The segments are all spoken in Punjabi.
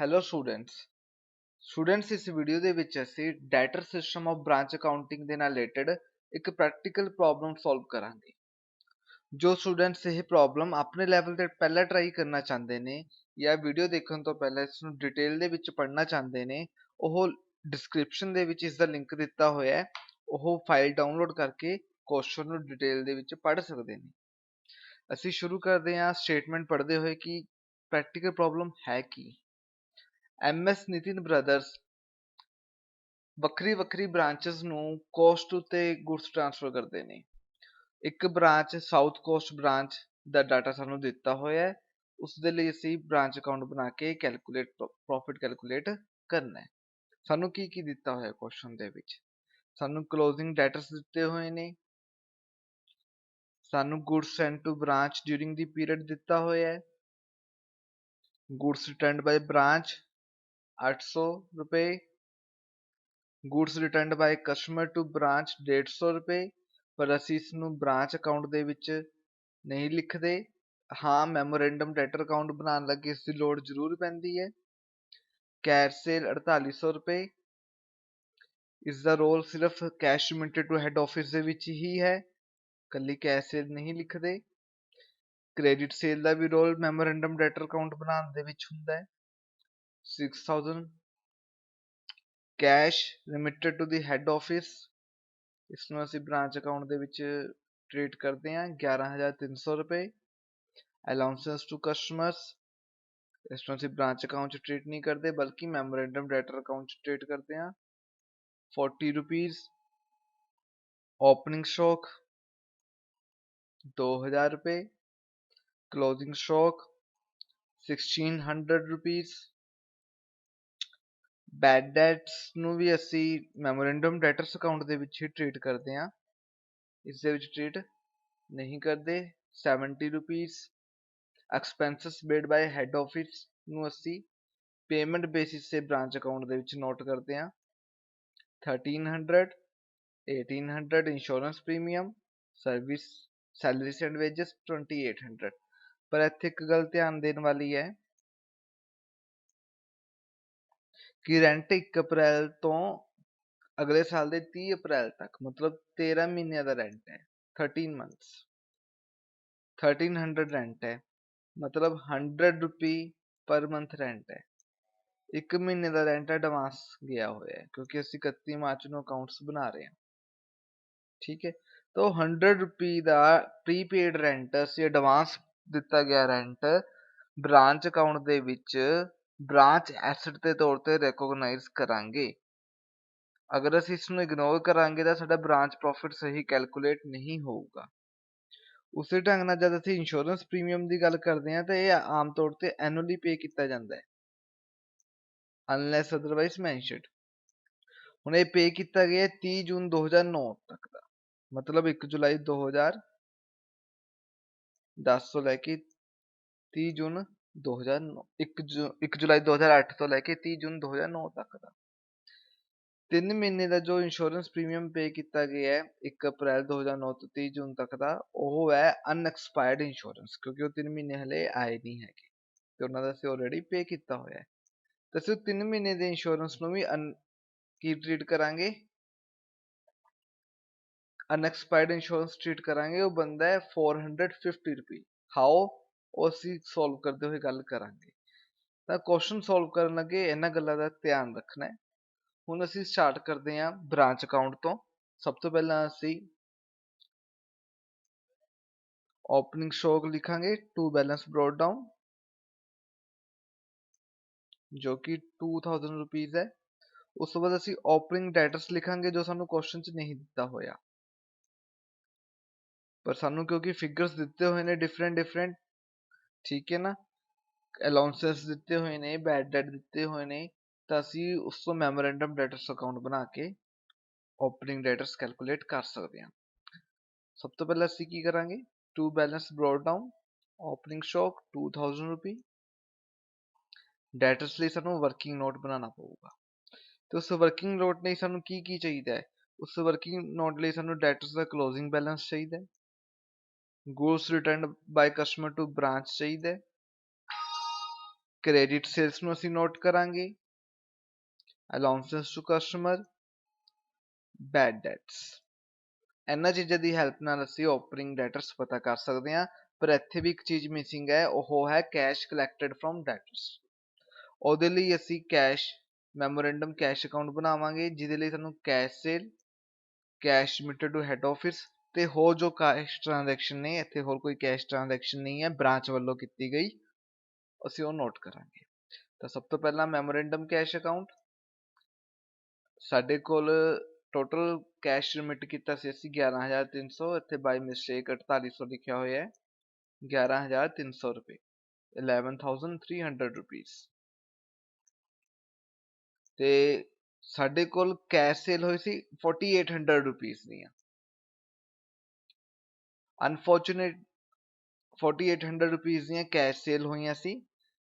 ਹੈਲੋ ਸਟੂਡੈਂਟਸ ਇਸ ਵੀਡੀਓ ਦੇ ਵਿੱਚ ਅਸੀਂ ਡੈਟਰ ਸਿਸਟਮ ਆਫ ਬ੍ਰਾਂਚ ਅਕਾਊਂਟਿੰਗ ਦੇ ਨਾਲ ਰਿਲੇਟਡ ਇੱਕ ਪ੍ਰੈਕਟੀਕਲ ਪ੍ਰੋਬਲਮ ਸੋਲਵ ਕਰਾਂਗੇ। ਜੋ ਸਟੂਡੈਂਟਸ ਇਹ ਪ੍ਰੋਬਲਮ ਆਪਣੇ ਲੈਵਲ ਤੇ ਪਹਿਲਾਂ ਟਰਾਈ ਕਰਨਾ ਚਾਹੁੰਦੇ ਨੇ ਜਾਂ ਵੀਡੀਓ ਦੇਖਣ ਤੋਂ ਪਹਿਲਾਂ ਇਸ ਨੂੰ ਡਿਟੇਲ ਦੇ ਵਿੱਚ ਪੜ੍ਹਨਾ ਚਾਹੁੰਦੇ ਨੇ, ਉਹ ਡਿਸਕ੍ਰਿਪਸ਼ਨ ਦੇ ਵਿੱਚ ਇਸ ਦਾ ਲਿੰਕ ਦਿੱਤਾ ਹੋਇਆ ਹੈ। ਉਹ ਫਾਈਲ ਡਾਊਨਲੋਡ ਕਰਕੇ ਕੁਐਸਚਨ ਨੂੰ ਡਿਟੇਲ ਦੇ ਵਿੱਚ ਪੜ੍ਹ ਸਕਦੇ ਨੇ। ਅਸੀਂ ਸ਼ੁਰੂ ਕਰਦੇ ਹਾਂ ਸਟੇਟਮੈਂਟ ਪੜ੍ਹਦੇ ਹੋਏ ਕਿ ਪ੍ਰੈਕਟੀਕਲ ਪ੍ਰੋਬਲਮ ਹੈ ਕੀ। MS ਨਿਤਿਨ ਬ੍ਰਦਰਸ ਵੱਖਰੀ ਬ੍ਰਾਂਚਸ ਨੂੰ ਕੋਸਟ ਉਤੇ ਗੁਡਸ ਟ੍ਰਾਂਸਫਰ ਕਰਦੇ ਨੇ। ਇੱਕ ਬ੍ਰਾਂਚ ਸਾਊਥ ਕੋਸਟ ਬ੍ਰਾਂਚ ਦਾ ਡਾਟਾ ਸਾਨੂੰ ਦਿੱਤਾ ਹੋਇਆ ਹੈ, ਉਸ ਦੇ ਲਈ ਅਸੀਂ ਬ੍ਰਾਂਚ ਅਕਾਊਂਟ ਬਣਾ ਕੇ ਪ੍ਰੋਫਿਟ ਕੈਲਕੂਲੇਟ ਕਰਨਾ ਹੈ। ਸਾਨੂੰ ਕੀ ਦਿੱਤਾ ਹੋਇਆ ਕੁਐਸਚਨ ਦੇ ਵਿੱਚ, ਸਾਨੂੰ ਕਲੋਜ਼ਿੰਗ ਡੈਟਰਸ ਦਿੱਤੇ ਹੋਏ ਨੇ, ਸਾਨੂੰ goods sent to branch during the period ਦਿੱਤਾ ਹੋਇਆ ਹੈ, ਗੁਡਸ ਰਿਟਰਨਡ ਬਾਈ ਬ੍ਰਾਂਚ 800 रुपए, goods returned by customer to branch 150 रुपए। ਪਰ ਅਸੀਂ ਇਸ ਨੂੰ ਬ੍ਰਾਂਚ ਅਕਾਊਂਟ ਦੇ ਵਿੱਚ ਨਹੀਂ ਲਿਖਦੇ। ਹਾਂ, ਮੈਮੋਰੈਂਡਮ ਡੈਟਰ ਅਕਾਊਂਟ ਬਣਾਉਣ ਲੱਗੇ ਇਸ ਦੀ ਲੋੜ ਜ਼ਰੂਰ ਪੈਂਦੀ ਹੈ। ਕੈਸ਼ ਸੇਲ 4800 रुपए, ਇਸ ਦਾ ਰੋਲ ਸਿਰਫ cash remitted to head office ਦੇ ਵਿੱਚ ਹੀ ਹੈ, ਕੱਲੀ ਕੈਸ਼ ਸੇਲ ਨਹੀਂ ਲਿਖਦੇ। ਕ੍ਰੈਡਿਟ ਸੇਲ ਦਾ ਵੀ ਰੋਲ ਮੈਮੋਰੈਂਡਮ ਡੈਟਰ ਅਕਾਊਂਟ ਬਣਾਉਣ ਦੇ ਵਿੱਚ ਹੁੰਦਾ ਹੈ। 6000 cash remitted to the head office, ਇਸ ਨੂੰ ਅਸੀਂ ਬ੍ਰਾਂਚ ਅਕਾਊਂਟ ਦੇ ਵਿੱਚ ਟ੍ਰੀਟ ਕਰਦੇ ਹਾਂ 11300 रुपए। ਅਲਾਉਂਸੈਂਸ ਟੂ ਕਸਟਮਰਸ, ਇਸ ਨੂੰ ਅਸੀਂ ਬ੍ਰਾਂਚ ਅਕਾਊਂਟ 'ਚ ਟ੍ਰੀਟ ਨਹੀਂ ਕਰਦੇ ਬਲਕਿ ਮੈਮੋਰੈਂਡਮ ਡੈਟਰ ਅਕਾਊਂਟ 'ਚ ਟ੍ਰੀਟ ਕਰਦੇ ਹਾਂ 40 रुपीज़। ओपनिंग स्टॉक 2000 रुपए, closing stock 1600 rupees. Bad debts ਨੂੰ ਵੀ ਅਸੀਂ ਮੈਮੋਰੈਂਡਮ ਡੈਟਰਸ ਅਕਾਊਂਟ ਦੇ ਵਿੱਚ ਹੀ ਟ੍ਰੀਟ ਕਰਦੇ ਹਾਂ, ਇਸ ਦੇ ਵਿੱਚ ਟ੍ਰੀਟ ਨਹੀਂ ਕਰਦੇ 70 रुपीज़। ਐਕਸਪੈਂਸਸ ਮੇਡ ਬਾਈ ਹੈਡ ਆਫਿਸ ਨੂੰ ਅਸੀਂ ਪੇਮੈਂਟ ਬੇਸਿਸ ਤੇ ਬ੍ਰਾਂਚ ਅਕਾਊਂਟ ਦੇ ਵਿੱਚ ਨੋਟ ਕਰਦੇ ਹਾਂ 1300। 1800 insurance premium, service salaries and wages 2800। ਪਰ ਇੱਥੇ ਇੱਕ ਗੱਲ ਧਿਆਨ ਦੇਣ ਵਾਲੀ ਹੈ ਕਿ ਰੈਂਟ 1 ਅਪ੍ਰੈਲ ਤੋਂ ਅਗਲੇ ਸਾਲ ਦੇ 30 ਅਪ੍ਰੈਲ ਤੱਕ, ਮਤਲਬ 13 ਮਹੀਨਿਆਂ ਦਾ ਰੈਂਟ ਹੈ। 13 ਮੰਥਸ 1300 ਰੈਂਟ ਹੈ, ਮਤਲਬ 100 ਰੁਪਏ ਪਰ ਮੰਥ ਰੈਂਟ ਹੈ। 1 ਮਹੀਨੇ ਦਾ ਰੈਂਟ ਐਡਵਾਂਸ ਗਿਆ ਹੋਇਆ ਹੈ ਕਿਉਂਕਿ ਅਸੀਂ 31 ਮਾਰਚ ਨੂੰ ਅਕਾਊਂਟਸ ਬਣਾ ਰਹੇ ਹਾਂ। ਠੀਕ ਹੈ, ਤਾਂ 100 ਰੁਪਏ ਦਾ ਪ੍ਰੀਪੇਡ ਰੈਂਟ ਅਸੀਂ ਐਡਵਾਂਸ ਦਿੱਤਾ ਗਿਆ ਰੈਂਟ ਬ੍ਰਾਂਚ ਅਕਾਊਂਟ ਦੇ ਵਿੱਚ ਬ੍ਰਾਂਚ ਐਸਟ ਦੇ ਤੌਰ ਤੇ ਰੈਕੋਗਨਾਈਜ਼ ਕਰਾਂਗੇ। ਅਗਰ ਅਸੀਂ ਇਸ ਨੂੰ ਇਗਨੋਰ ਕਰਾਂਗੇ ਤਾਂ ਸਾਡਾ ਬ੍ਰਾਂਚ ਪ੍ਰੋਫਿਟ ਸਹੀ ਕੈਲਕੂਲੇਟ ਨਹੀਂ ਹੋਊਗਾ। ਉਸੇ ਢੰਗ ਨਾਲ ਜਦ ਅਸੀਂ ਇੰਸ਼ੋਰੈਂਸ ਪ੍ਰੀਮੀਅਮ ਦੀ ਗੱਲ ਕਰਦੇ ਹਾਂ ਤਾਂ ਇਹ ਆਮ ਤੌਰ ਤੇ ਐਨੂਅਲੀ ਪੇ ਕੀਤਾ ਜਾਂਦਾ ਹੈ, ਅਨਲੈਸ ਅਦਰਵਾਈਜ਼ ਮੈਂਸ਼ਨਡ। ਹੁਣ ਇਹ ਪੇ ਕੀਤਾ ਗਿਆ 30 ਜੂਨ 2009 ਤੱਕ ਦਾ, ਮਤਲਬ 1 ਜੁਲਾਈ 2010 ਤੋਂ ਲੈ ਕੇ 30 ਜੂਨ 2009, 1 ਜੁਲਾਈ 2008 ਤੋਂ ਲੈ ਕੇ 30 ਜੂਨ 2009 ਤੱਕ ਦਾ 3 ਮਹੀਨੇ ਦਾ ਜੋ ਇੰਸ਼ੋਰੈਂਸ ਪ੍ਰੀਮੀਅਮ ਪੇ ਕੀਤਾ ਗਿਆ ਹੈ 1 ਅਪ੍ਰੈਲ 2009 ਤੋਂ 30 ਜੂਨ ਤੱਕ ਦਾ, ਉਹ ਹੈ ਅਨਐਕਸਪਾਇਰਡ ਇੰਸ਼ੋਰੈਂਸ, ਕਿਉਂਕਿ ਉਹ 3 ਮਹੀਨੇ ਹਲੇ ਆਏ ਨਹੀਂ ਹੈਗੇ ਤੇ ਉਹਨਾਂ ਦਾ ਅਸੀਂ ਆਲਰੇਡੀ ਪੇ ਕੀਤਾ ਹੋਇਆ ਹੈ। ਤੇ ਅਸੀਂ 3 ਮਹੀਨੇ ਦੇ ਇੰਸ਼ੋਰੈਂਸ ਨੂੰ ਵੀ ਕੀ ਟ੍ਰੀਟ ਕਰਾਂਗੇ, ਅਨਐਕਸਪਾਇਰਡ ਇੰਸ਼ੋਰੈਂਸ ਟ੍ਰੀਟ ਕਰਾਂਗੇ। ਉਹ ਬੰਦਾ ਹੈ 450 ਰੁਪਏ। ਹਾਓ, ਉਹ ਅਸੀਂ ਸੋਲਵ ਕਰਦੇ ਹੋਏ ਗੱਲ ਕਰਾਂਗੇ। ਤਾਂ ਕੁਐਸਚਨ ਸੋਲਵ ਕਰਨ ਲੱਗੇ ਇਹਨਾਂ ਗੱਲਾਂ ਦਾ ਧਿਆਨ ਰੱਖਣਾ ਹੈ। ਹੁਣ ਅਸੀਂ ਸਟਾਰਟ ਕਰਦੇ ਹਾਂ ਬ੍ਰਾਂਚ ਅਕਾਊਂਟ ਤੋਂ। ਸਭ ਤੋਂ ਪਹਿਲਾਂ ਅਸੀਂ ਓਪਨਿੰਗ ਸਟਾਕ ਲਿਖਾਂਗੇ ਟੂ ਬੈਲੈਂਸ ਬ੍ਰੌਟ ਡਾਊਨ, ਜੋ ਕਿ 2000 ਰੁਪੀਜ਼ ਹੈ। ਉਸ ਤੋਂ ਬਾਅਦ ਅਸੀਂ ਓਪਨਿੰਗ ਡੈਟਰਸ ਲਿਖਾਂਗੇ ਜੋ ਸਾਨੂੰ ਕੁਐਸਚਨ 'ਚ ਨਹੀਂ ਦਿੱਤਾ ਹੋਇਆ, ਪਰ ਸਾਨੂੰ ਕਿਉਂਕਿ ਫਿਗਰਸ ਦਿੱਤੇ ਹੋਏ ਨੇ ਡਿਫਰੈਂਟ, ਠੀਕ ਹੈ ਨਾ, ਅਲਾਉਂਸੈਂਸ ਦਿੱਤੇ ਹੋਏ ਨੇ, ਬੈਡ ਡੈਟ ਦਿੱਤੇ ਹੋਏ ਨੇ, ਤਾਂ ਅਸੀਂ ਉਸ ਤੋਂ ਮੈਮੋਰੈਂਡਮ ਡੈਟਰਸ ਅਕਾਊਂਟ ਬਣਾ ਕੇ ਓਪਨਿੰਗ ਡੈਟਰਸ ਕੈਲਕੂਲੇਟ ਕਰ ਸਕਦੇ ਹਾਂ। ਸਭ ਤੋਂ ਪਹਿਲਾਂ ਅਸੀਂ ਕੀ ਕਰਾਂਗੇ, to balance brought down, opening stock 2000 ਰੁਪਏ। ਡੈਟਰਸ ਲਈ ਸਾਨੂੰ ਵਰਕਿੰਗ ਨੋਟ ਬਣਾਉਣਾ ਪਊਗਾ, ਤੇ ਉਸ ਵਰਕਿੰਗ ਨੋਟ ਲਈ ਸਾਨੂੰ ਕੀ ਚਾਹੀਦਾ ਹੈ, ਉਸ ਵਰਕਿੰਗ ਨੋਟ ਲਈ ਸਾਨੂੰ ਡੈਟਰਸ ਦਾ ਕਲੋਜ਼ਿੰਗ ਬੈਲੈਂਸ ਚਾਹੀਦਾ ਹੈ, goods returned by customer to branch ਚਾਹੀਦਾ ਹੈ, ਕ੍ਰੈਡਿਟ ਸੇਲਸ ਨੂੰ ਅਸੀਂ ਨੋਟ ਕਰਾਂਗੇ, allowances to customer, bad debts. ਇਹਨਾਂ ਚੀਜ਼ਾਂ ਦੀ ਹੈਲਪ ਨਾਲ ਅਸੀਂ ਓਪਨਿੰਗ ਡੈਟਰਸ ਪਤਾ ਕਰ ਸਕਦੇ ਹਾਂ। ਪਰ ਇੱਥੇ ਵੀ ਇੱਕ ਚੀਜ਼ ਮਿਸਿੰਗ ਹੈ, ਉਹ ਹੈ ਕੈਸ਼ ਕਲੈਕਟਡ ਫਰੋਮ ਡੈਟਰਸ। ਉਹਦੇ ਲਈ ਅਸੀਂ ਕੈਸ਼ ਮੈਮੋਰੈਂਡਮ ਕੈਸ਼ ਅਕਾਊਂਟ ਬਣਾਵਾਂਗੇ, ਜਿਹਦੇ ਲਈ ਸਾਨੂੰ cash sale, cash remitted to head office ਤੇ ਹੋਰ ਜੋ ਕੈਸ਼ ਟ੍ਰਾਂਜੈਕਸ਼ਨ ਨੇ, ਇੱਥੇ ਹੋਰ ਕੋਈ ਕੈਸ਼ ਟ੍ਰਾਂਜੈਕਸ਼ਨ ਨਹੀਂ ਹੈ ਬ੍ਰਾਂਚ ਵੱਲੋਂ ਕੀਤੀ ਗਈ, ਅਸੀਂ ਉਹ ਨੋਟ ਕਰਾਂਗੇ। ਤਾਂ ਸਭ ਤੋਂ ਪਹਿਲਾਂ ਮੈਮੋਰੈਂਡਮ ਕੈਸ਼ ਅਕਾਊਂਟ, ਸਾਡੇ ਕੋਲ ਟੋਟਲ ਕੈਸ਼ ਰਿਮਿਟ ਕੀਤਾ ਸੀ ਅਸੀਂ 11,300, ਇੱਥੇ ਬਾਈ ਮਿਸਟੇਕ 4800 ਲਿਖਿਆ ਹੋਇਆ ਹੈ, 11,300 ਰੁਪਏ, 11,300 ਰੁਪੀਸ। ਤੇ ਸਾਡੇ ਕੋਲ ਕੈਸ਼ ਸੇਲ ਹੋਈ ਸੀ 4,800 ਰੁਪੀਸ ਦੀਆਂ। ਅਨਫੋਰਚੂਨੇਟ 4,800 ਰੁਪੀਸ ਦੀਆਂ ਕੈਸ਼ ਸੇਲ ਹੋਈਆਂ ਸੀ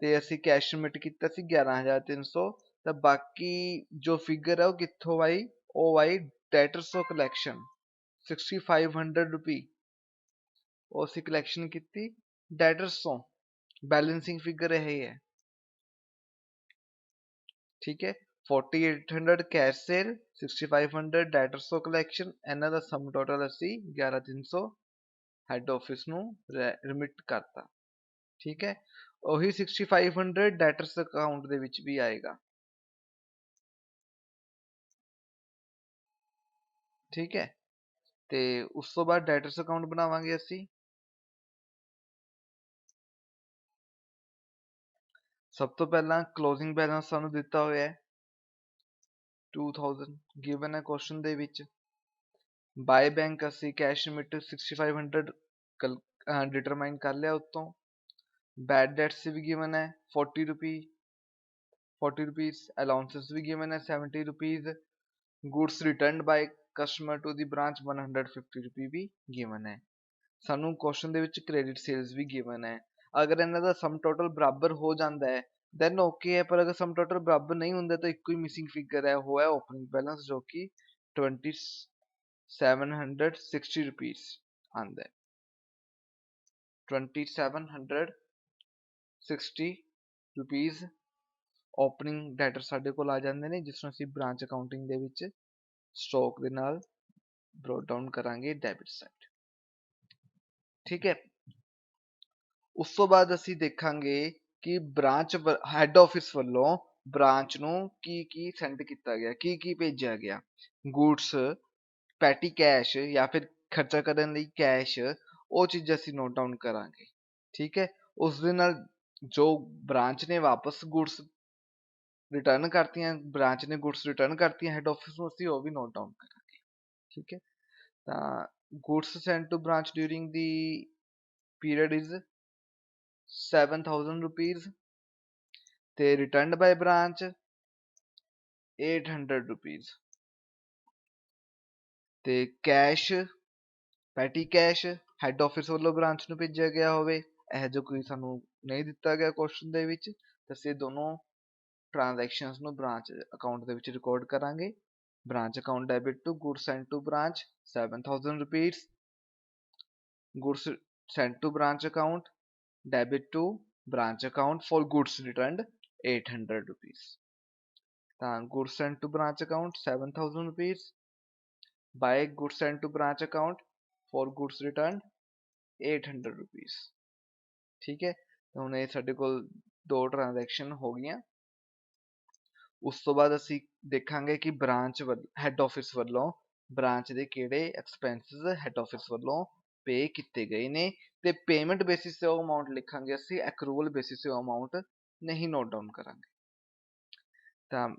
ਤੇ ਅਸੀਂ ਕੈਸ਼ ਰਿਮਿਟ ਕੀਤਾ ਸੀ 11,300। ਤਾਂ ਬਾਕੀ ਜੋ ਫਿਗਰ ਹੈ ਉਹ ਕਿੱਥੋਂ ਆਈ, ਉਹ ਆਈ ਡੈਟਰਸ ਆਫ ਕਲੈਕਸ਼ਨ 6,500 ਰੁਪੀ, ਉਹ ਅਸੀਂ ਕਲੈਕਸ਼ਨ ਕੀਤੀ ਡੈਟਰਸ ਤੋਂ। ਬੈਲੈਂਸਿੰਗ ਫਿਗਰ ਇਹ ਹੈ, ਠੀਕ ਹੈ। 4,800 ਕੈਸ਼ ਸੇਲ, 6,500 ਡੈਟਰਸ ਤੋਂ ਕਲੈਕਸ਼ਨ, ਇਹਨਾਂ ਦਾ ਸਮ ਟੋਟਲ ਅਸੀਂ 11,300 ਹੈਡ ਆਫਿਸ ਨੂੰ ਰਿਮਿਟ ਕਰਤਾ, ਠੀਕ ਹੈ। ਉਹੀ 6,500 ਡੈਟਰਸ ਅਕਾਊਂਟ ਦੇ ਵਿੱਚ ਵੀ ਆਏਗਾ, ਠੀਕ ਹੈ। ਤੇ ਉਸ ਤੋਂ ਬਾਅਦ ਡੈਟਰਸ ਅਕਾਊਂਟ ਬਣਾਵਾਂਗੇ ਅਸੀਂ। ਸਭ ਤੋਂ ਪਹਿਲਾਂ ਕਲੋਜ਼ਿੰਗ ਬੈਲੈਂਸ ਸਾਨੂੰ ਦਿੱਤਾ ਹੋਇਆ ਹੈ 2,000 ਗਿਵਨ ਹੈ ਕੁਐਸਚਨ ਦੇ ਵਿੱਚ। ਬਾਏ ਬੈਂਕ ਅਸੀਂ ਕੈਸ਼ ਰਿਮਿਟ 6,500 ਡਿਟਰਮਾਈਨ ਕਰ ਲਿਆ ਉੱਤੋਂ। ਬੈਡ ਡੈਟਸ ਵੀ ਗਿਵਨ ਹੈ 40 ਰੁਪੀਜ਼, ਅਲਾਉਂਸੈਂਸ ਵੀ ਗਿਵਨ ਹੈ 70 rupees, goods returned by customer to the branch 150 rupee ਵੀ ਗਿਵਨ ਹੈ। ਸਾਨੂੰ ਕੁਐਸਚਨ ਦੇ ਵਿੱਚ ਕ੍ਰੈਡਿਟ ਸੇਲਸ ਵੀ ਗਿਵਨ ਹੈ। ਅਗਰ ਇਹਨਾਂ ਦਾ ਸਮ ਟੋਟਲ ਬਰਾਬਰ ਹੋ ਜਾਂਦਾ ਹੈ ਦੈਨ ਓਕੇ ਹੈ, ਪਰ ਅਗਰ ਸਮ ਟੋਟਲ ਬਰਾਬਰ ਨਹੀਂ ਹੁੰਦਾ ਤਾਂ ਇੱਕੋ ਹੀ ਮਿਸਿੰਗ ਫਿਗਰ ਹੈ, ਉਹ ਹੈ ਓਪਨਿੰਗ ਬੈਲੈਂਸ, ਜੋ ਕਿ 2,760 ਰੁਪੀਜ਼ ਆਉਂਦਾ ਹੈ। 2,760 ਰੁਪੀਜ਼ ਓਪਨਿੰਗ ਡੈਟਰ ਸਾਡੇ ਕੋਲ ਆ ਜਾਂਦੇ ਨੇ, ਜਿਸ ਨੂੰ ਅਸੀਂ ਬ੍ਰਾਂਚ ਅਕਾਊਂਟਿੰਗ ਦੇ ਵਿੱਚ ਸਟਾਕ ਦੇ ਨਾਲ ਬ੍ਰੌਟ ਡਾਊਨ ਕਰਾਂਗੇ ਡੈਬਿਟ ਸਾਈਡ, ਠੀਕ ਹੈ। ਉਸ ਤੋਂ ਬਾਅਦ ਅਸੀਂ ਦੇਖਾਂਗੇ ਕਿ ਬ੍ਰਾਂਚ ਹੈਡ ਆਫਿਸ ਵੱਲੋਂ ਬ੍ਰਾਂਚ ਨੂੰ ਕੀ ਸੈਂਡ ਕੀਤਾ ਗਿਆ, ਕੀ ਭੇਜਿਆ ਗਿਆ। ਗੁਡਸ, ਪੈਟੀ ਕੈਸ਼ ਜਾਂ ਫਿਰ ਖਰਚਾ ਕਰਨ ਲਈ ਕੈਸ਼, ਉਹ ਚੀਜ਼ਾਂ ਅਸੀਂ ਨੋਟ ਡਾਊਨ ਕਰਾਂਗੇ, ਠੀਕ ਹੈ। ਉਸ ਦੇ ਨਾਲ ਜੋ ਬ੍ਰਾਂਚ ਨੇ ਵਾਪਸ ਗੁਡਸ ਰਿਟਰਨ ਕਰਤੀਆਂ, ਬ੍ਰਾਂਚ ਨੇ ਗੁਡਸ ਰਿਟਰਨ ਕਰਤੀਆਂ ਹੈਡ ਆਫਿਸ ਨੂੰ, ਅਸੀਂ ਉਹ ਵੀ ਨੋਟ ਡਾਊਨ ਕਰਾਂਗੇ, ਠੀਕ ਹੈ। ਤਾਂ goods sent to branch during the period is 7,000 rupees ਤੇ ਰਿਟਰਨਡ ਬਾਈ ਬ੍ਰਾਂਚ 800 ਰੁਪੀਜ਼। ਤੇ cash, petty cash head office ਵੱਲੋਂ ਬ੍ਰਾਂਚ ਨੂੰ ਭੇਜਿਆ ਗਿਆ ਹੋਵੇ, ਇਹ ਜੋ ਕੋਈ ਸਾਨੂੰ ਨਹੀਂ ਦਿੱਤਾ ਗਿਆ ਕੁਐਸਚਨ ਦੇ ਵਿੱਚ, ਤਾਂ ਅਸੀਂ ਦੋਨੋਂ ਟ੍ਰਾਂਜੈਕਸ਼ਨਸ ਨੂੰ ਬ੍ਰਾਂਚ ਅਕਾਊਂਟ ਦੇ ਵਿੱਚ ਰਿਕਾਰਡ ਕਰਾਂਗੇ। Branch account debit to goods sent to branch 7,000 rupees, goods sent to branch account debit to branch account for goods returned 800 rupees। ਤਾਂ goods sent to branch account 7,000 rupees by goods sent to branch account for goods returned 800 rupees, ਠੀਕ ਹੈ। ਹੁਣ ਇਹ ਸਾਡੇ ਕੋਲ ਦੋ ਟ੍ਰਾਂਜੈਕਸ਼ਨ ਹੋ ਗਈਆਂ। ਉਸ ਤੋਂ ਬਾਅਦ ਅਸੀਂ ਦੇਖਾਂਗੇ ਕਿ ਬ੍ਰਾਂਚ ਹੈਡ ਆਫਿਸ ਵੱਲੋਂ ਬ੍ਰਾਂਚ ਦੇ ਕਿਹੜੇ ਐਕਸਪੈਂਸਿਸ ਹੈਡ ਆਫਿਸ ਵੱਲੋਂ ਪੇ ਕੀਤੇ ਗਏ ਨੇ, ਤੇ ਪੇਮੈਂਟ ਬੇਸਿਸ ਤੇ ਉਹ ਅਮਾਉਂਟ ਲਿਖਾਂਗੇ ਅਸੀਂ, ਐਕਰੂਵਲ ਬੇਸਿਸ ਤੇ ਉਹ ਅਮਾਉਂਟ ਨਹੀਂ ਨੋਟ ਡਾਊਨ ਕਰਾਂਗੇ। ਤਾਂ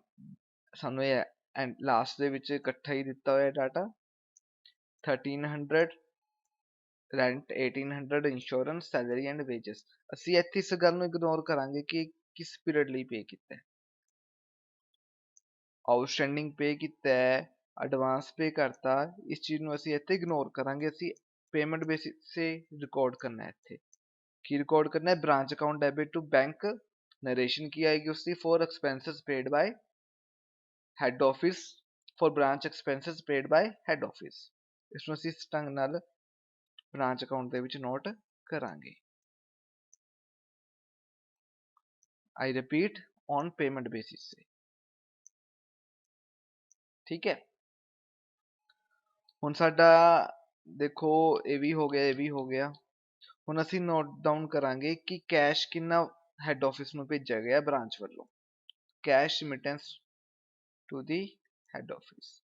ਸਾਨੂੰ ਇਹ ਲਾਸਟ ਦੇ ਵਿੱਚ ਇਕੱਠਾ ਹੀ ਦਿੱਤਾ ਹੋਇਆ data 1,300 rent, 1,800 insurance, salary and wages. ਅਸੀਂ ਇੱਥੇ ਇਸ ਗੱਲ ਨੂੰ ਇਗਨੋਰ ਕਰਾਂਗੇ ਕਿ ਕਿਸ ਪੀਰੀਅਡ ਲਈ ਪੇ ਕੀਤਾ ਹੈ, ਆਊਟਸਟੈਂਡਿੰਗ ਪੇ ਕੀਤਾ ਹੈ, ਐਡਵਾਂਸ ਪੇ ਕਰਤਾ, ਇਸ ਚੀਜ਼ ਨੂੰ ਅਸੀਂ ਇੱਥੇ ਇਗਨੋਰ ਕਰਾਂਗੇ। ਅਸੀਂ पेमेंट बेसिस से रिकॉर्ड करना है, इतने की रिकॉर्ड करना है branch account debit to bank, narration की आएगी उसकी for expenses paid by head office, for branch expenses paid by head office. इसमें ਅਸੀਂ ਇਸ ਢੰਗ ਨਾਲ ब्रांच अकाउंट ਦੇ ਵਿੱਚ ਨੋਟ ਕਰਾਂਗੇ। I repeat, on payment basis से। ठीक है, ਹੁਣ ਸਾਡਾ ਦੇਖੋ ਇਹ ਵੀ ਹੋ ਗਿਆ, ਇਹ ਵੀ ਹੋ ਗਿਆ। ਹੁਣ ਅਸੀਂ ਨੋਟ ਡਾਊਨ ਕਰਾਂਗੇ ਕਿ ਕੈਸ਼ ਕਿੰਨਾ ਹੈਡ ਆਫਿਸ ਨੂੰ ਭੇਜਿਆ ਗਿਆ ਬ੍ਰਾਂਚ ਵੱਲੋਂ। Cash ਰਿਮਿਟੈਂਸ to the head office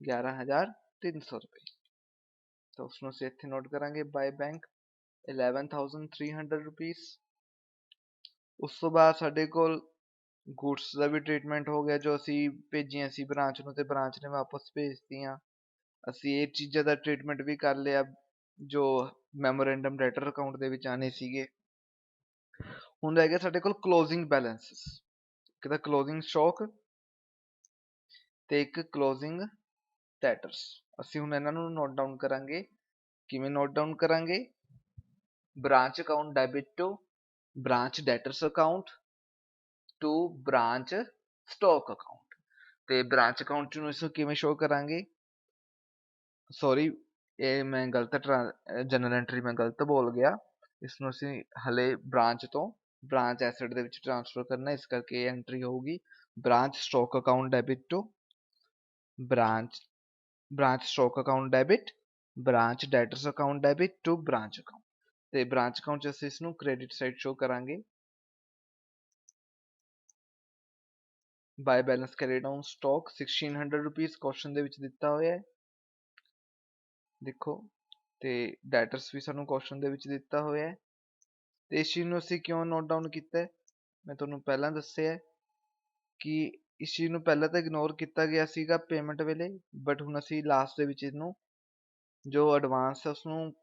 11,300 ਰੁਪਏ। ਤਾਂ ਉਸਨੂੰ ਅਸੀਂ ਇੱਥੇ ਨੋਟ ਕਰਾਂਗੇ ਬਾਈ ਬੈਂਕ 11,300 ਰੁਪੀਸ। ਉਸ ਤੋਂ ਬਾਅਦ ਸਾਡੇ ਕੋਲ ਗੁड्स ਦਾ ਵੀ ਟ੍ਰੀਟਮੈਂਟ ਹੋ ਗਿਆ, ਜੋ ਅਸੀਂ ਭੇਜੀਆਂ ਸੀ ਬ੍ਰਾਂਚ ਨੂੰ ਤੇ ਬ੍ਰਾਂਚ ਨੇ ਵਾਪਸ ਭੇਜਤੀਆਂ। ਅਸੀਂ ਇਹ ਚੀਜ਼ਾਂ ਦਾ ਟ੍ਰੀਟਮੈਂਟ ਵੀ ਕਰ ਲਿਆ ਜੋ ਮੈਮੋਰੈਂਡਮ ਡੈਟਰ ਅਕਾਊਂਟ ਦੇ ਵਿੱਚ ਆਣੇ ਸੀਗੇ। ਹੁਣ ਰਹਿ ਗਿਆ ਸਾਡੇ ਕੋਲ ਕਲੋਜ਼ਿੰਗ ਬੈਲੈਂਸਿਸ, ਇੱਕ ਤਾਂ ਕਲੋਜ਼ਿੰਗ ਸਟਾਕ ਤੇ ਇੱਕ ਕਲੋਜ਼ਿੰਗ ਡੈਟਰਸ। ਅਸੀਂ ਹੁਣ ਇਹਨਾਂ ਨੂੰ ਨੋਟ ਡਾਊਨ ਕਰਾਂਗੇ। ਕਿਵੇਂ ਨੋਟ ਡਾਊਨ ਕਰਾਂਗੇ? Branch account debit to branch debtors account to branch stock account. ਤੇ ਬ੍ਰਾਂਚ ਅਕਾਊਂਟ ਨੂੰ ਇਸਨੂੰ ਕਿਵੇਂ ਸ਼ੋ ਕਰਾਂਗੇ? ਸੌਰੀ, ਇਹ ਮੈਂ ਗਲਤ ਜਨਰਲ ਐਂਟਰੀ ਮੈਂ ਗਲਤ ਬੋਲ ਗਿਆ। ਇਸਨੂੰ ਅਸੀਂ ਹਲੇ ਬ੍ਰਾਂਚ ਤੋਂ ਬ੍ਰਾਂਚ ਐਸੈਟ ਦੇ ਵਿੱਚ ਟ੍ਰਾਂਸਫਰ ਕਰਨਾ, ਇਸ ਕਰਕੇ ਇਹ ਐਂਟਰੀ ਹੋਊਗੀ branch stock account debit to branch stock account debit branch debtors account debit to branch account. ਤੇ ਬ੍ਰਾਂਚ ਅਕਾਊਂਟ 'ਚ ਅਸੀਂ ਇਸਨੂੰ ਕ੍ਰੈਡਿਟ ਸਾਈਡ ਸ਼ੋ ਕਰਾਂਗੇ। By balance carried on stock 1600 rupees question ਦੇ ਵਿੱਚ ਦਿੱਤਾ ਹੋਇਆ ਹੈ, ਦੇਖੋ। ਤੇ ਡੈਟਰਸ ਵੀ ਸਾਨੂੰ ਕੁਐਸਚਨ ਦੇ ਵਿੱਚ ਦਿੱਤਾ ਹੋਇਆ ਹੈ। ਤੇ ਇਸ ਚੀਜ਼ ਨੂੰ ਅਸੀਂ ਕਿਉਂ ਨੋਟ ਡਾਊਨ ਕੀਤਾ ਹੈ, ਮੈਂ ਤੁਹਾਨੂੰ ਪਹਿਲਾਂ ਦੱਸਿਆ ਕਿ ਇਸ ਚੀਜ਼ ਨੂੰ ਪਹਿਲਾਂ ਤਾਂ ਇਗਨੋਰ ਕੀਤਾ ਗਿਆ ਸੀਗਾ ਪੇਮੈਂਟ ਵੇਲੇ, ਬਟ ਹੁਣ ਅਸੀਂ ਲਾਸਟ ਦੇ ਵਿੱਚ ਇਹਨੂੰ ਜੋ ਐਡਵਾਂਸ ਹੈ ਉਸਨੂੰ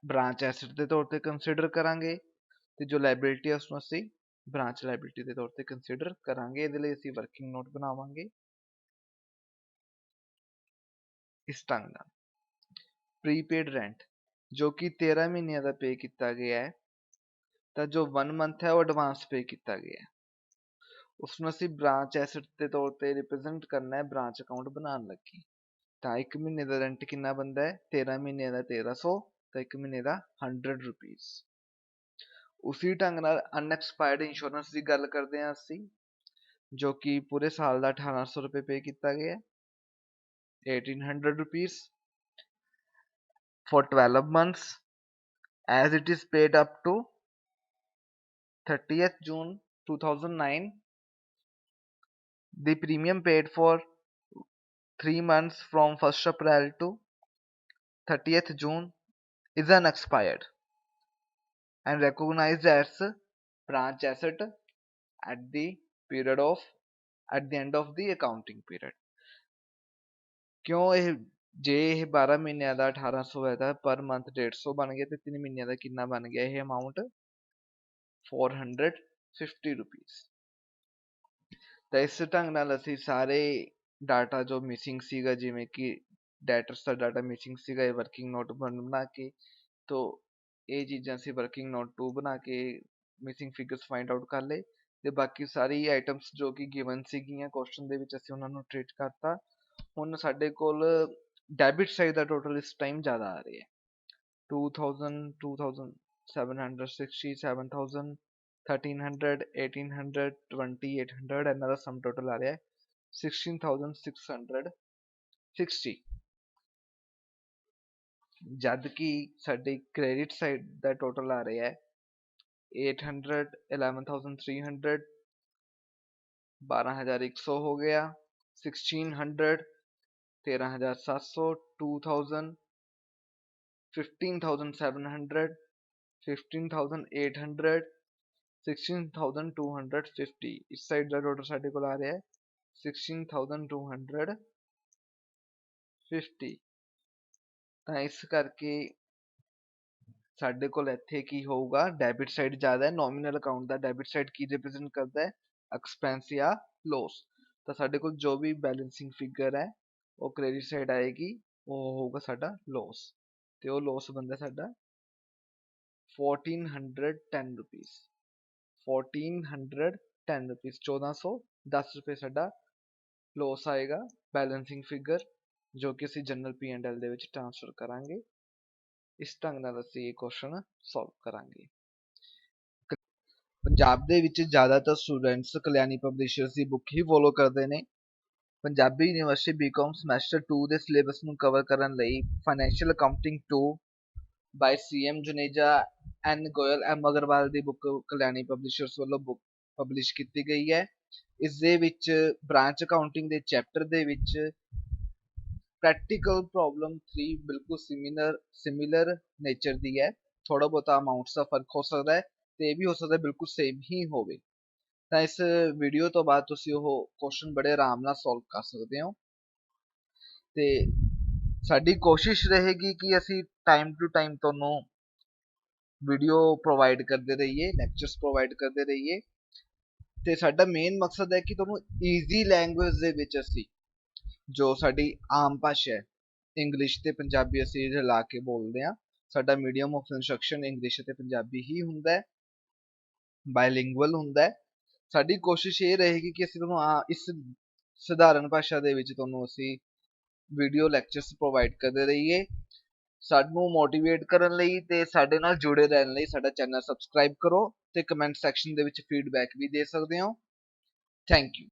ਬ੍ਰਾਂਚ ਐਸੈਟ ਦੇ ਤੌਰ ਤੇ ਕੰਸੀਡਰ ਕਰਾਂਗੇ ਤੇ ਜੋ ਲਾਇਬਿਲਿਟੀ ਹੈ ਉਸਨੂੰ ਅਸੀਂ ਬ੍ਰਾਂਚ ਲਾਇਬਿਲਿਟੀ ਦੇ ਤੌਰ ਤੇ ਕੰਸੀਡਰ ਕਰਾਂਗੇ। ਇਹਦੇ ਲਈ ਅਸੀਂ ਵਰਕਿੰਗ ਨੋਟ ਬਣਾਵਾਂਗੇ ਇਸ ਢੰਗ ਨਾਲ। ਪ੍ਰੀਪੇਡ ਰੈਂਟ ਜੋ ਕਿ 13 ਮਹੀਨਿਆਂ ਦਾ ਪੇ ਕੀਤਾ ਗਿਆ ਹੈ, ਤਾਂ ਜੋ 1 ਮੰਥ ਹੈ ਉਹ ਐਡਵਾਂਸ ਪੇ ਕੀਤਾ ਗਿਆ ਹੈ, ਉਸਨੂੰ ਅਸੀਂ ਬ੍ਰਾਂਚ ਐਸੈਟ ਦੇ ਤੌਰ ਤੇ ਰਿਪਰੈਜ਼ੈਂਟ ਕਰਨਾ ਹੈ ਬ੍ਰਾਂਚ ਅਕਾਊਂਟ ਬਣਾਉਣ ਲੱਗੇ। ਤਾਂ 1 ਮਹੀਨੇ ਦਾ ਰੈਂਟ ਕਿੰਨਾ ਬਣਦਾ ਹੈ? 13 ਮਹੀਨਿਆਂ ਦਾ 1300, ਤਾਂ 1 ਮਹੀਨੇ ਦਾ 100 ਰੁਪੀਸ। ਉਸੀ ਢੰਗ ਨਾਲ ਅਨਐਕਸਪਾਇਰਡ ਇੰਸ਼ੋਰੈਂਸ ਦੀ ਗੱਲ ਕਰਦੇ ਹਾਂ ਅਸੀਂ, ਜੋ ਕਿ ਪੂਰੇ ਸਾਲ ਦਾ 1800 ਰੁਪਏ ਪੇ ਕੀਤਾ ਗਿਆ, 1800 rupees for 12 months as it is paid up to 30th June 2009. The premium paid for 3 months from 1st April to 30th June is unexpired and recognized as branch asset at the end of the accounting period. ਕਿਉਂ ਜੇ ਇਹ 12 ਮਹੀਨਿਆਂ ਦਾ 1800 ਹੈ ਤਾਂ ਪਰ ਮੰਥ 150 ਬਣ ਗਿਆ, ਤੇ 3 ਮਹੀਨਿਆਂ ਦਾ ਕਿੰਨਾ ਬਣ ਗਿਆ ਇਹ ਅਮਾਊਂਟ? 450 ਰੁਪੀਸ। ਤਾਂ ਇਸ ਢੰਗ ਨਾਲ ਅਸੀਂ ਸਾਰੇ ਡਾਟਾ ਜੋ ਮਿਸਿੰਗ ਸੀਗਾ, ਜਿਵੇਂ ਕਿ ਡੈਟਰਸ ਦਾ ਡਾਟਾ ਮਿਸਿੰਗ ਸੀਗਾ, ਇਹ ਵਰਕਿੰਗ ਨੋਟ ਬਣਾ ਕੇ, ਤੋ ਇਹ ਚੀਜ਼ਾਂ ਅਸੀਂ ਵਰਕਿੰਗ ਨੋਟ 2 ਬਣਾ ਕੇ ਮਿਸਿੰਗ ਫਿਗਰਸ ਫਾਈਂਡ ਆਊਟ ਕਰ ਲਏ। ਤੇ ਬਾਕੀ ਸਾਰੀ ਆਈਟਮਸ ਜੋ ਕਿ ਗਿਵਨ ਸੀਗੀਆਂ ਕੁਐਸਚਨ ਦੇ ਵਿੱਚ ਅਸੀਂ ਉਹਨਾਂ ਨੂੰ ਟ੍ਰੀਟ ਕਰਤਾ। ਹੁਣ ਸਾਡੇ ਕੋਲ ਡੈਬਿਟ ਸਾਈਡ ਦਾ ਟੋਟਲ ਇਸ ਟਾਈਮ ਜ਼ਿਆਦਾ ਆ ਰਿਹਾ ਹੈ, 2000, 2760, 7000, 1300, 1800, 2800, ਇਹਨਾਂ ਦਾ ਸਮ ਟੋਟਲ ਆ ਰਿਹਾ ਹੈ 16,660, ਜਦ ਕਿ ਸਾਡੇ ਕ੍ਰੈਡਿਟ ਸਾਈਡ ਦਾ ਟੋਟਲ ਆ ਰਿਹਾ ਹੈ 800, 11,300, 12,100 ਹੋ ਗਿਆ, 1600, 13,700, 2,000, 15,700, 15,800, 16,250। ਇਸ ਸਾਈਡ ਦਾ ਟੋਟਲ ਸਾਡੇ ਕੋਲ ਆ ਰਿਹਾ ਹੈ 16,250। ਤਾਂ ਇਸ ਕਰਕੇ ਸਾਡੇ ਕੋਲ ਇੱਥੇ ਕੀ ਹੋਊਗਾ, ਡੈਬਿਟ ਸਾਈਡ ਜ਼ਿਆਦਾ ਹੈ। ਨੋਮੀਨਲ ਅਕਾਊਂਟ ਦਾ ਡੈਬਿਟ ਸਾਈਡ ਕੀ ਰਿਪਰੈਜ਼ੈਂਟ ਕਰਦਾ ਹੈ? ਐਕਸਪੈਂਸ ਜਾਂ ਲੋਸ। ਤਾਂ ਸਾਡੇ ਕੋਲ ਜੋ ਵੀ ਬੈਲੈਂਸਿੰਗ ਫਿਗਰ ਹੈ ਉਹ ਕ੍ਰੈਡਿਟ ਸਾਈਡ ਆਏਗੀ, ਉਹ ਹੋਊਗਾ ਸਾਡਾ ਲੋਸ। ਤੇ ਉਹ ਲੋਸ ਬਣਦਾ ਸਾਡਾ 1410 ਰੁਪੀਸ, 1410 ਰੁਪੀਸ, 1410 ਰੁਪਏ ਸਾਡਾ ਲੋਸ ਆਏਗਾ ਬੈਲੈਂਸਿੰਗ ਫਿਗਰ, ਜੋ ਕਿ ਅਸੀਂ ਜਨਰਲ P&L ਦੇ ਵਿੱਚ ਟ੍ਰਾਂਸਫਰ ਕਰਾਂਗੇ। ਇਸ ਢੰਗ ਨਾਲ ਅਸੀਂ ਇਹ ਕੁਐਸਚਨ ਸੋਲਵ ਕਰਾਂਗੇ। ਪੰਜਾਬ ਦੇ ਵਿੱਚ ਜ਼ਿਆਦਾਤਰ ਸਟੂਡੈਂਟਸ ਕਲਿਆਣੀ ਪਬਲਿਸ਼ਰਸ ਦੀ ਬੁੱਕ ਹੀ ਫੋਲੋ ਕਰਦੇ ਨੇ। ਪੰਜਾਬੀ ਯੂਨੀਵਰਸਿਟੀ ਬੀਕਾਮ ਸਮੈਸਟਰ 2 ਦੇ ਸਿਲੇਬਸ ਨੂੰ ਕਵਰ ਕਰਨ ਲਈ ਫਾਈਨੈਂਸ਼ੀਅਲ ਅਕਾਊਂਟਿੰਗ 2 ਬਾਈ ਸੀਐਮ ਜੁਨੇਜਾ ਐਨ ਗੋਇਲ ਐਮ ਅਗਰਵਾਲ ਦੀ ਬੁੱਕ ਕਲਿਆਣੀ ਪਬਲਿਸ਼ਰਸ ਵੱਲੋਂ ਬੁੱਕ ਪਬਲਿਸ਼ ਕੀਤੀ ਗਈ ਹੈ। ਇਸ ਦੇ ਵਿੱਚ ਬ੍ਰਾਂਚ ਅਕਾਊਂਟਿੰਗ ਦੇ ਚੈਪਟਰ ਦੇ ਵਿੱਚ ਪ੍ਰੈਕਟੀਕਲ ਪ੍ਰੋਬਲਮ 3 ਬਿਲਕੁਲ ਸਿਮਿਲਰ ਨੇਚਰ ਦੀ ਹੈ। ਥੋੜਾ ਬਹੁਤਾ ਅਮਾਊਂਟਸ ਦਾ ਫਰਕ ਹੋ ਸਕਦਾ ਹੈ ਤੇ ਇਹ ਵੀ ਹੋ ਸਕਦਾ ਬਿਲਕੁਲ ਸੇਮ ਹੀ ਹੋਵੇ। ਤਾਂ ਇਸ ਵੀਡੀਓ ਤੋਂ ਬਾਅਦ ਤੁਸੀਂ ਉਹ ਕੁਐਸਚਨ ਬੜੇ ਆਰਾਮ ਨਾਲ ਸੋਲਵ ਕਰ ਸਕਦੇ ਹੋ। ਤੇ ਸਾਡੀ ਕੋਸ਼ਿਸ਼ ਰਹੇਗੀ ਕਿ ਅਸੀਂ ਟਾਈਮ ਟੂ ਟਾਈਮ ਤੁਹਾਨੂੰ ਵੀਡੀਓ ਪ੍ਰੋਵਾਈਡ ਕਰਦੇ ਰਹੀਏ, ਲੈਕਚਰਸ ਪ੍ਰੋਵਾਈਡ ਕਰਦੇ ਰਹੀਏ। ਤੇ ਸਾਡਾ ਮੇਨ ਮਕਸਦ ਹੈ ਕਿ ਤੁਹਾਨੂੰ ਈਜ਼ੀ ਲੈਂਗੁਏਜ ਦੇ ਵਿੱਚ ਅਸੀਂ ਜੋ ਸਾਡੀ ਆਮ ਭਾਸ਼ਾ ਹੈ, ਇੰਗਲਿਸ਼ ਤੇ ਪੰਜਾਬੀ ਅਸੀਂ ਰਲਾ ਕੇ ਬੋਲਦੇ ਹਾਂ। ਸਾਡਾ ਮੀਡੀਅਮ ਆਫ ਇੰਸਟਰਕਸ਼ਨ ਇੰਗਲਿਸ਼ ਤੇ ਪੰਜਾਬੀ ਹੀ ਹੁੰਦਾ ਹੈ, ਬਾਇਲਿੰਗੁਅਲ ਹੁੰਦਾ ਹੈ। ਸਾਡੀ ਕੋਸ਼ਿਸ਼ ਇਹ ਰਹੇਗੀ ਕਿ ਅਸੀਂ ਤੁਹਾਨੂੰ ਇਸ ਸਧਾਰਨ ਭਾਸ਼ਾ ਦੇ ਵਿੱਚ ਤੁਹਾਨੂੰ ਅਸੀਂ ਵੀਡੀਓ ਲੈਕਚਰਸ ਪ੍ਰੋਵਾਈਡ ਕਰਦੇ ਰਹੀਏ। ਸਾਨੂੰ ਮੋਟੀਵੇਟ ਕਰਨ ਲਈ ਤੇ ਸਾਡੇ ਨਾਲ ਜੁੜੇ ਰਹਿਣ ਲਈ ਸਾਡਾ ਚੈਨਲ ਸਬਸਕ੍ਰਾਈਬ ਕਰੋ ਤੇ ਕਮੈਂਟ ਸੈਕਸ਼ਨ ਦੇ ਵਿੱਚ ਫੀਡਬੈਕ ਵੀ ਦੇ ਸਕਦੇ ਹੋ। Thank you.